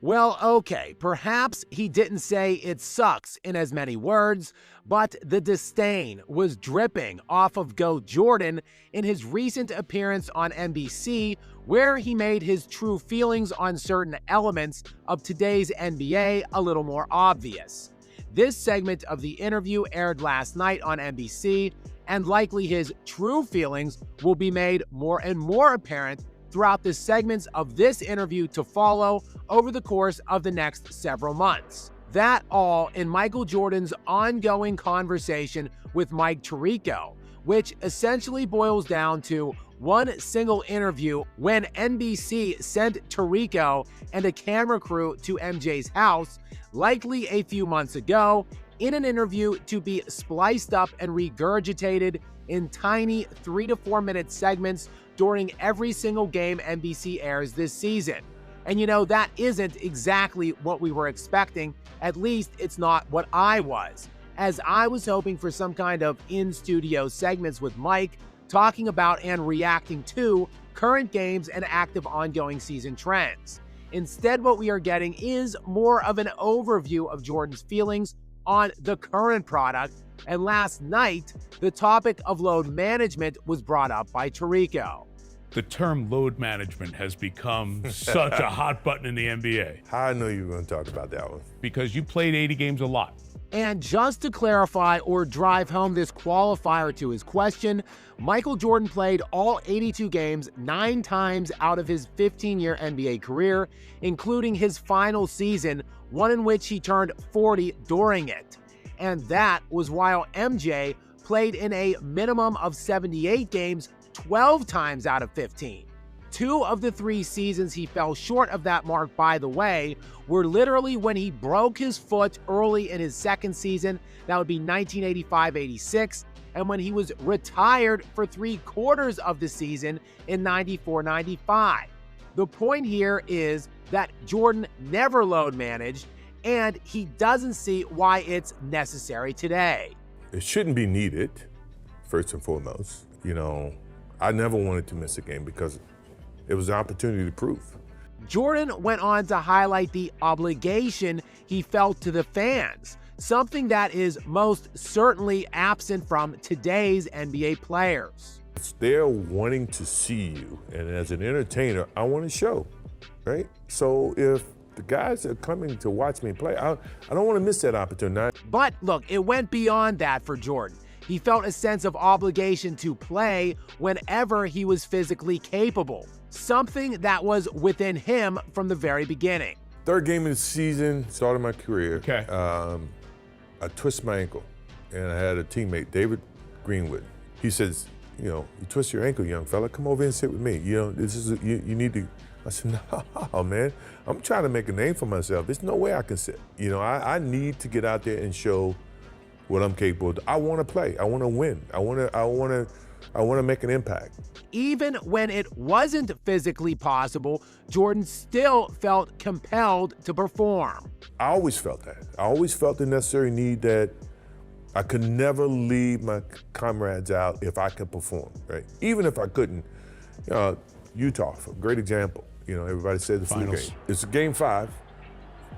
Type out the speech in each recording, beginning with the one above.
Well, okay, perhaps he didn't say it sucks in as many words, but the disdain was dripping off of GOAT Jordan in his recent appearance on NBC, where he made his true feelings on certain elements of today's NBA a little more obvious. This segment of the interview aired last night on NBC, and likely his true feelings will be made more and more apparent throughout the segments of this interview to follow over the course of the next several months. That all in Michael Jordan's ongoing conversation with Mike Tirico, which essentially boils down to one single interview when NBC sent Tirico and a camera crew to MJ's house, likely a few months ago, in an interview to be spliced up and regurgitated in tiny 3 to 4 minute segments during every single game NBC airs this season. And you know, that isn't exactly what we were expecting. At least it's not what I was, as I was hoping for some kind of in-studio segments with Mike talking about and reacting to current games and active ongoing season trends. Instead, what we are getting is more of an overview of Jordan's feelings on the current product, and last night, the topic of load management was brought up by Tirico. The term load management has become such a hot button in the NBA. How I know you were going to talk about that one? Because you played 80 games a lot. And just to clarify or drive home this qualifier to his question, Michael Jordan played all 82 games 9 times out of his 15-year NBA career, including his final season, one in which he turned 40 during it. And that was while MJ played in a minimum of 78 games 12 times out of 15. 2 of the 3 seasons he fell short of that mark, by the way, were literally when he broke his foot early in his second season, that would be 1985-86, and when he was retired for 3/4 of the season in 94-95. The point here is that Jordan never load managed, and he doesn't see why it's necessary today. It shouldn't be needed, first and foremost. You know, I never wanted to miss a game because it was an opportunity to prove. Jordan went on to highlight the obligation he felt to the fans, something that is most certainly absent from today's NBA players. They're wanting to see you, and as an entertainer, I want to show, right? So if the guys are coming to watch me play, I don't want to miss that opportunity. But look, it went beyond that for Jordan. He felt a sense of obligation to play whenever he was physically capable, something that was within him from the very beginning. Third game of the season, started my career. Okay. I twisted my ankle, and I had a teammate, David Greenwood. He says, you know, you twist your ankle, young fella, come over and sit with me. You know, this is you need to. I said, no, man, I'm trying to make a name for myself. There's no way I can sit. You know, I need to get out there and show what I'm capable of. I want to play. I want to win. I want to make an impact. Even when it wasn't physically possible, Jordan still felt compelled to perform. I always felt that. I always felt the necessary need that I could never leave my comrades out if I could perform, right? Even if I couldn't. Utah, a great example. You know, everybody said the flu game. It's game 5,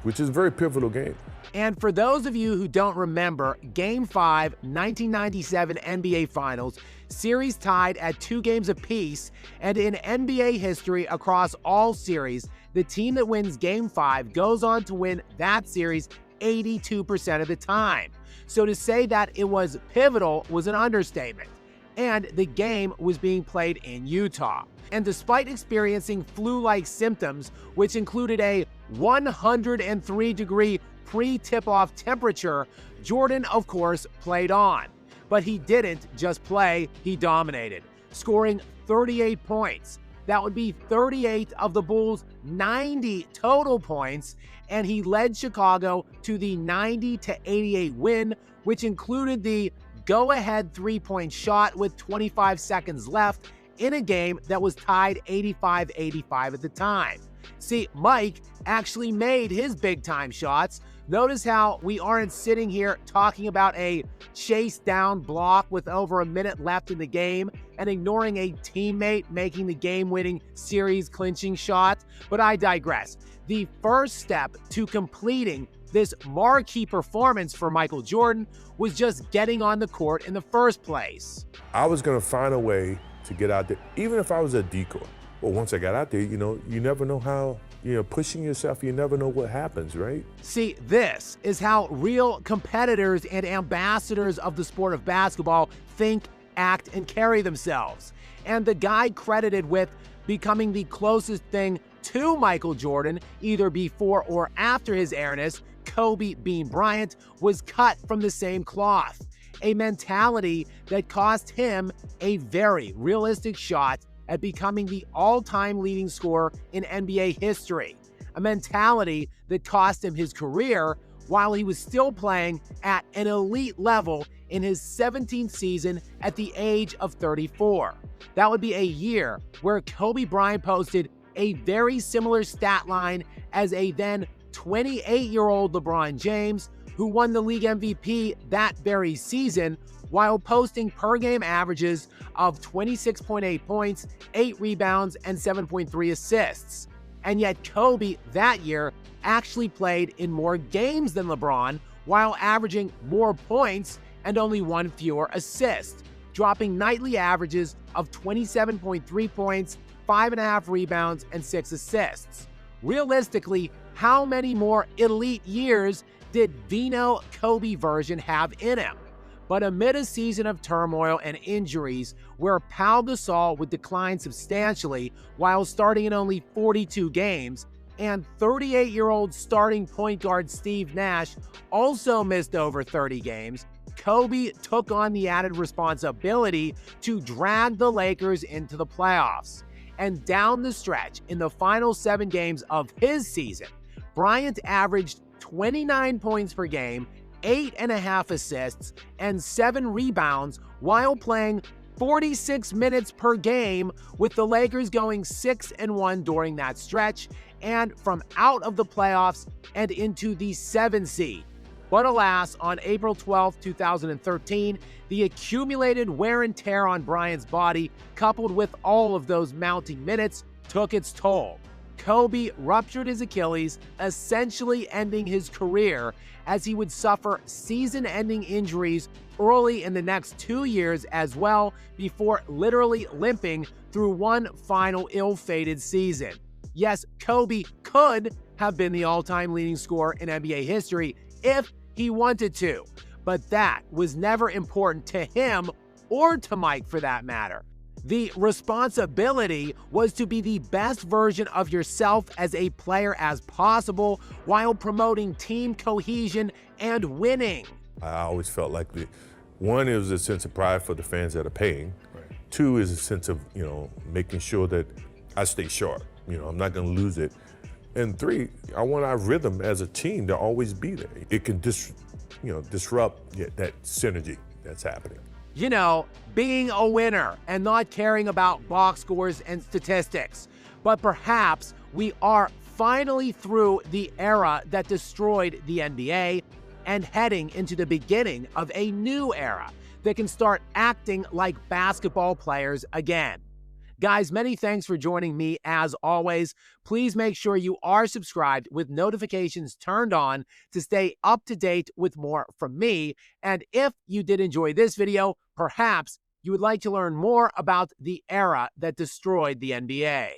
which is a very pivotal game. And for those of you who don't remember, Game 5, 1997 NBA Finals, series tied at 2 games apiece, and in NBA history across all series, the team that wins Game 5 goes on to win that series 82% of the time. So to say that it was pivotal was an understatement. And the game was being played in Utah. And despite experiencing flu-like symptoms, which included a 103-degree pre-tip-off temperature, Jordan, of course, played on. But he didn't just play, he dominated, scoring 38 points. That would be 38 of the Bulls' 90 total points, and he led Chicago to the 90-88 win, which included the go-ahead three-point shot with 25 seconds left in a game that was tied 85-85 at the time. See, Mike actually made his big-time shots, Notice how we aren't sitting here talking about a chase down block with over a minute left in the game and ignoring a teammate making the game-winning series clinching shot, but I digress. The first step to completing this marquee performance for Michael Jordan was just getting on the court in the first place. I was going to find a way to get out there, even if I was a decoy. Well, once I got out there, you never know how, pushing yourself, you never know what happens, right? See, this is how real competitors and ambassadors of the sport of basketball think, act, and carry themselves. And the guy credited with becoming the closest thing to Michael Jordan, either before or after his airness, Kobe Bean Bryant, was cut from the same cloth. A mentality that cost him a very realistic shot at becoming the all-time leading scorer in NBA history. A mentality that cost him his career while he was still playing at an elite level in his 17th season at the age of 34. That would be a year where Kobe Bryant posted a very similar stat line as a then 28-year-old LeBron James, who won the league MVP that very season while posting per-game averages of 26.8 points, 8 rebounds, and 7.3 assists. And yet Kobe that year actually played in more games than LeBron while averaging more points and only 1 fewer assists, dropping nightly averages of 27.3 points, 5.5 rebounds, and 6 assists. Realistically, how many more elite years did Vino Kobe version have in him? But amid a season of turmoil and injuries where Pau Gasol would decline substantially while starting in only 42 games, and 38-year-old starting point guard Steve Nash also missed over 30 games, Kobe took on the added responsibility to drag the Lakers into the playoffs. And down the stretch, in the final 7 games of his season, Bryant averaged 29 points per game, 8.5 assists, and 7 rebounds while playing 46 minutes per game, with the Lakers going 6-1 during that stretch and from out of the playoffs and into the 7 seed. But alas, on April 12, 2013, the accumulated wear and tear on Bryant's body, coupled with all of those mounting minutes, took its toll. Kobe ruptured his Achilles, essentially ending his career, as he would suffer season-ending injuries early in the next 2 years as well, before literally limping through one final ill-fated season. Yes, Kobe could have been the all-time leading scorer in NBA history if he wanted to, but that was never important to him or to Mike for that matter. The responsibility was to be the best version of yourself as a player as possible while promoting team cohesion and winning. I always felt like one is a sense of pride for the fans that are paying. Right. 2 is a sense of, making sure that I stay sharp. I'm not going to lose it. And 3, I want our rhythm as a team to always be there. It can disrupt that synergy that's happening. Being a winner and not caring about box scores and statistics. But perhaps we are finally through the era that destroyed the NBA and heading into the beginning of a new era that can start acting like basketball players again. Guys, many thanks for joining me as always. Please make sure you are subscribed with notifications turned on to stay up to date with more from me. And if you did enjoy this video, perhaps you would like to learn more about the era that destroyed the NBA.